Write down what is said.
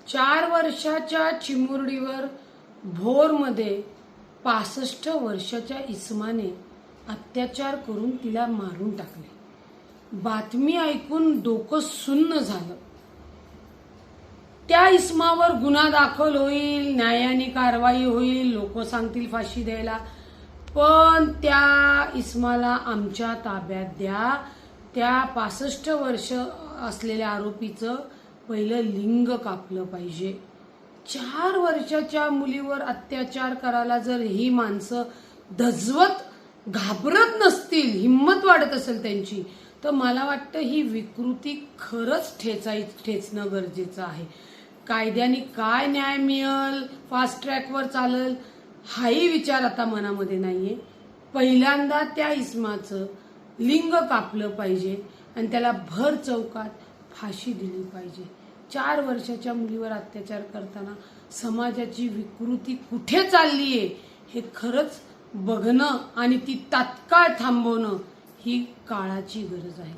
4 वर्षाच्या चिमुरडीवर भोरमध्ये 65 वर्षाच्या इसमाने अत्याचार करून तिला मारून टाकले। बातमी ऐकून डोकं सुन्न झालं। त्या इसमावर गुन्हा दाखल होईल, न्यायाने कारवाई होईल, लोक सांगतील फाशी द्यायला, पण त्या इसमाला आमच्या ताब्यात द्या। त्या 65 वर्ष असलेल्या आरोपीचं पहिलं लिंग कापलं पाहिजे। 4 वर्षाच्या मुलीवर अत्याचार करायला जर ही माणसं धजवत घाबरत नसतील, हिम्मत वाढत असेल त्यांची, तर मला वाटतं ही विकृती खरंच ठेचणं गरजेचं आहे। कायद्याने काय न्याय मिळेल, फास्ट ट्रॅकवर चालेल, हाही विचार आता मनामध्ये नाहीये। पहिल्यांदा त्या इसमाचं लिंग कापलं पाहिजे आणि त्याला भर चौकात फाशी दिली पाहिजे। 4 वर्षाच्या मुलीवर अत्याचार करताना समाजाची विकृती कुठे चाललीये हे खरंच बघणं आणि ती तात्काळ थांबवणं ही काळाची गरज आहे।